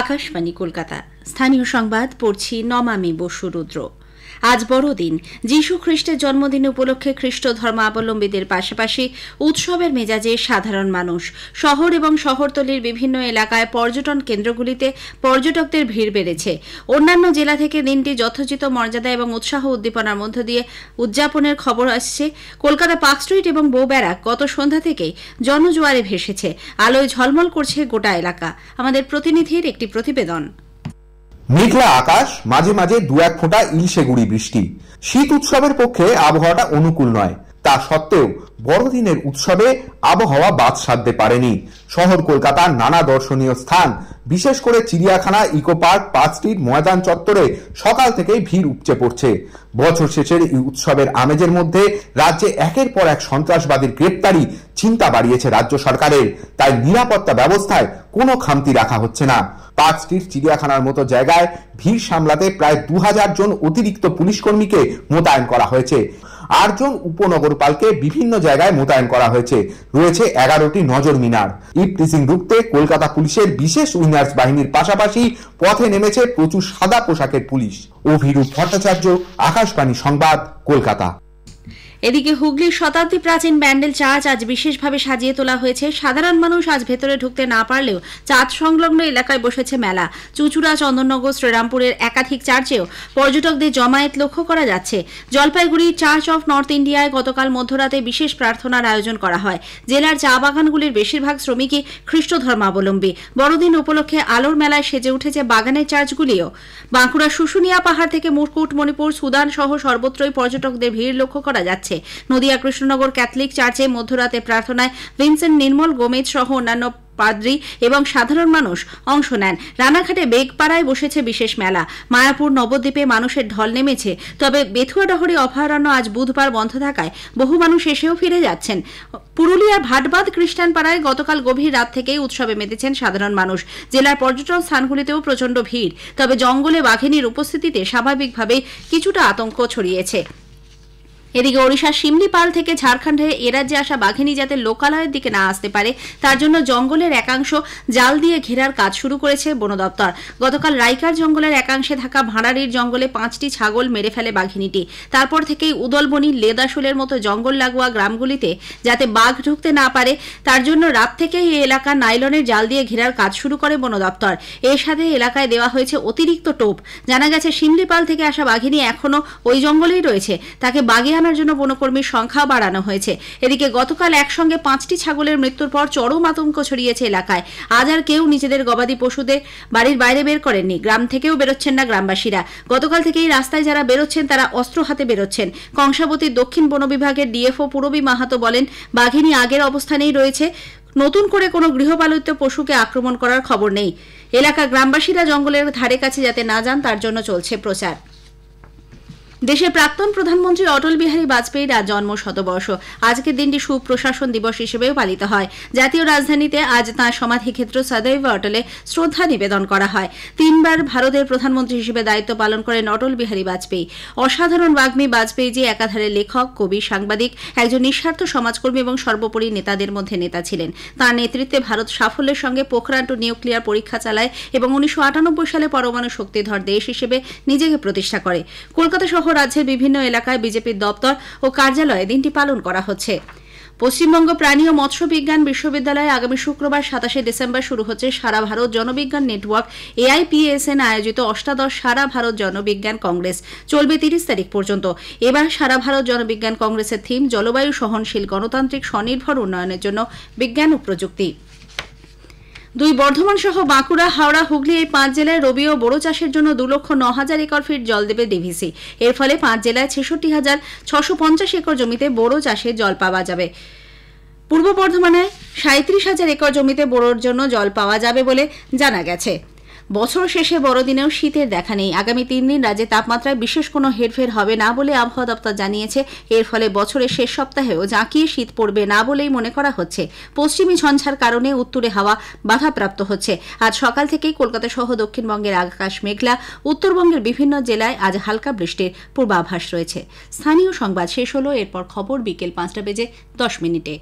আকাশবাণী কলকাতা। স্থানীয় সংবাদ পড়ছি নমামি বসু রুদ্র। আজ বড়দিন। যীশু খ্রিস্টের জন্মদিন উপলক্ষে খ্রিস্ট ধর্মাবলম্বীদের পাশাপাশি উৎসবের মেজাজে সাধারণ মানুষ। শহর এবং শহরতলির বিভিন্ন এলাকায় পর্যটন কেন্দ্রগুলিতে পর্যটকদের ভিড় বেড়েছে। অন্যান্য জেলা থেকে দিনটি যথোচিত মর্যাদা এবং উৎসাহ উদ্দীপনার মধ্য দিয়ে উদযাপনের খবর আসছে। কলকাতা পার্ক স্ট্রিট এবং বউ ব্যারাক গত সন্ধ্যা থেকেই জনজোয়ারে ভেসেছে। আলোয় ঝলমল করছে গোটা এলাকা। আমাদের প্রতিনিধির একটি প্রতিবেদন। মেঘলা আকাশ, মাঝে মাঝে দু এক ফোঁটা ইলশে গুঁড়ি বৃষ্টি। শীত উৎসবের পক্ষে আবহাওয়াটা অনুকূল নয়। তা সত্ত্বেও বড়দিনের উৎসবে আবহাওয়া বাদ সাধতে পারেনি। শহর কলকাতার নানা দর্শনীয় স্থান, বিশেষ করে চিড়িয়াখানা, ইকো পার্ক, পার্ক স্ট্রিট, ময়দান চত্বরে সকাল থেকেই ভিড় উপচে পড়ছে। বছর শেষের এই উৎসবের আমেজের মধ্যে রাজ্যে একের পর এক সন্ত্রাসবাদীর গ্রেপ্তারি চিন্তা বাড়িয়েছে রাজ্য সরকারের। তাই নিরাপত্তা ব্যবস্থায় কোনো খামতি রাখা হচ্ছে না। পার্ক স্ট্রিট, চিড়িয়াখানার মতো জায়গায় ভিড় সামলাতে প্রায় 2000 জন অতিরিক্ত পুলিশ কর্মীকে মোতায়েন করা হয়েছে। 8 জন উপনগরপালকে বিভিন্ন জায়গায় মোতায়েন করা হয়েছে। রয়েছে 11টি নজর মিনার। ইভটিজিং রুখতে কলকাতা পুলিশের বিশেষ উইনার্স বাহিনীর পাশাপাশি পথে নেমেছে প্রচুর সাদা পোশাকের পুলিশ। অভিরূপ ভট্টাচার্য, আকাশবাণী সংবাদ, কলকাতা। এদিকে হুগলির শতাব্দী প্রাচীন ব্যান্ডেল চার্চ আজ বিশেষভাবে সাজিয়ে তোলা হয়েছে। সাধারণ মানুষ আজ ভেতরে ঢুকতে না পারলেও চার্চ সংলগ্ন এলাকায় বসেছে মেলা। চুঁচুড়া, চন্দননগর, শ্রীরামপুরের একাধিক চার্চেও পর্যটকদের জমায়েত লক্ষ্য করা যাচ্ছে। জলপাইগুড়ির চার্চ অফ নর্থ ইন্ডিয়ায় গতকাল মধ্যরাতে বিশেষ প্রার্থনার আয়োজন করা হয়। জেলার চা বাগানগুলির বেশিরভাগ শ্রমিকই খ্রিস্ট ধর্মাবলম্বী। বড়দিন উপলক্ষে আলোর মেলায় সেজে উঠেছে বাগানের চার্চগুলিও। বাঁকুড়া শুশুনিয়া পাহাড় থেকে মুকুটমণিপুর, সুদান সহ সর্বত্রই পর্যটকদের ভিড় লক্ষ্য করা যাচ্ছে। নদিয়া কৃষ্ণনগর ক্যাথলিক চার্চে মধ্যরাতে প্রার্থনায় ভিনসেন্ট নির্মল গোমেজ সহ অন্যান্য পাদ্রী এবং সাধারণ মানুষ অংশ নেন। রানাঘাটে বেগপাড়ায় বসেছে বিশেষ মেলা। মায়াপুর, নবদ্বীপে মানুষের ঢল নেমেছে। তবে বেথুয়াডহরি অভয়ারণ্য আজ বুধবার বন্ধ থাকায় বহু মানুষ এসেও ফিরে যাচ্ছেন। পুরুলিয়ার ভাটবাদ খ্রিস্টান পাড়ায় গতকাল গভীর রাত থেকেই উৎসবে মেতেছেন সাধারণ মানুষ। জেলার পর্যটন স্থানগুলিতেও প্রচণ্ড ভিড়। তবে জঙ্গলে বাঘিনীর উপস্থিতিতে স্বাভাবিকভাবেই কিছুটা আতঙ্ক ছড়িয়েছে। এদিকে ওড়িশার শিমলিপাল থেকে ঝাড়খণ্ডে এরাজ্যে আসা বাঘিনী যাতে লোকালয়ের দিকে না আসতে পারে তার জন্য জঙ্গলের একাংশ জাল দিয়ে ঘেরার কাজ শুরু করেছে বন দপ্তর। গতকাল রাইকার জঙ্গলের একাংশে থাকা ভাঁড়ারির জঙ্গলে 5টি ছাগল মেরে ফেলে বাঘিনীটি। তারপর থেকেই উদলবনি, লেদাশুলের মতো জঙ্গল লাগোয়া গ্রামগুলিতে যাতে বাঘ ঢুকতে না পারে তার জন্য রাত থেকেই এই এলাকা নাইলনের জাল দিয়ে ঘেরার কাজ শুরু করে বন দপ্তর। এর সাথে এলাকায় দেওয়া হয়েছে অতিরিক্ত টোপ। জানা গেছে শিমলিপাল থেকে আসা বাঘিনী এখনো ওই জঙ্গলেই রয়েছে। তাকে বাগে আনার জন্য বনকর্মীর সংখ্যা বাড়ানো হয়েছে। এদিকে গতকাল একসঙ্গে 5টি ছাগলের মৃত্যুর পর চরম আতঙ্ক ছড়িয়েছে এলাকায়। আজ আর কেউ নিজেদের গবাদি পশুদের বাড়ির বাইরে বের করেননি। গ্রাম থেকেও বেরোচ্ছেন না গ্রামবাসীরা। গতকাল থেকেই রাস্তায় যারা বেরোচ্ছেন তারা অস্ত্র হাতে বেরোচ্ছেন। কংসাবতীর দক্ষিণ বন বিভাগের ডিএফও পূরবী মাহাতো বলেন, বাঘিনী আগের অবস্থানেই রয়েছে। নতুন করে কোনো গৃহপালিত পশুকে আক্রমণ করার খবর নেই। এলাকার গ্রামবাসীরা জঙ্গলের ধারে কাছে যাতে না যান তার জন্য চলছে প্রচার। দেশের প্রাক্তন প্রধানমন্ত্রী অটল বিহারী বাজপেয়ীর আজ জন্ম শতবর্ষ। আজকের দিনটি সুপ্রশাসন দিবস হিসেবেও পালিত হয়। জাতীয় রাজধানীতে আজ তাঁর সমাধিক্ষেত্র সদৈব অটলে শ্রদ্ধা নিবেদন করা হয়। 3বার ভারতের প্রধানমন্ত্রী হিসেবে দায়িত্ব পালন করেন অটল বিহারী বাজপেয়ী। অসাধারণ বাগ্মী বাজপেয়ীজি একাধারে লেখক, কবি, সাংবাদিক, একজন নিঃস্বার্থ সমাজকর্মী এবং সর্বোপরি নেতাদের মধ্যে নেতা ছিলেন। তাঁর নেতৃত্বে ভারত সাফল্যের সঙ্গে পোখরান টু নিউক্লিয়ার পরীক্ষা চালায় এবং 1998 সালে পরমাণু শক্তিধর দেশ হিসেবে নিজেকে প্রতিষ্ঠা করে। কলকাতা সহ রাজ্যের বিভিন্ন এলাকায় বিজেপির দপ্তর ও কার্যালয়ে দিনটি পালন করা হচ্ছে। পশ্চিমবঙ্গ প্রাণী ও মৎস্য বিজ্ঞান বিশ্ববিদ্যালয়ে আগামী শুক্রবার 27শে ডিসেম্বর শুরু হচ্ছে সারা ভারত জনবিজ্ঞান নেটওয়ার্ক AIPSN আয়োজিত অষ্টাদশ সারা ভারত জনবিজ্ঞান কংগ্রেস। চলবে 30 তারিখ পর্যন্ত। এবার সারা ভারত জনবিজ্ঞান কংগ্রেসের থিম জলবায়ু সহনশীল গণতান্ত্রিক স্বনির্ভর উন্নয়নের জন্য বিজ্ঞান ও প্রযুক্তি। দুই বর্ধমান সহ বাঁকুড়া, হাওড়া, হুগলি এই 5 জেলায় রবি ও বোরো চাষের জন্য 2,09,000 একর ফিট জল দেবে ডিভিসি। এর ফলে 5 জেলায় 66,650 একর জমিতে বোরো চাষে জল পাওয়া যাবে। পূর্ব বর্ধমানে 37,000 একর জমিতে বোরোর জন্য জল পাওয়া যাবে বলে জানা গেছে। বছর শেষে বড়দিনেও শীতের দেখা নেই। আগামী 3 দিন রাজ্যে তাপমাত্রায় বিশেষ কোনো হেরফের হবে না বলে আবহাওয়া দপ্তর জানিয়েছে। এর ফলে বছরের শেষ সপ্তাহেও জাঁকিয়ে শীত পড়বে না বলেই মনে করা হচ্ছে। পশ্চিমী ঝঞ্ঝার কারণে উত্তরে হাওয়া বাধাপ্রাপ্ত হচ্ছে। আজ সকাল থেকেই কলকাতা সহ দক্ষিণবঙ্গের আকাশ মেঘলা। উত্তরবঙ্গের বিভিন্ন জেলায় আজ হালকা বৃষ্টির পূর্বাভাস রয়েছে। স্থানীয় সংবাদ শেষ হলো। এরপর খবর বিকেল 5টা বেজে 10 মিনিটে।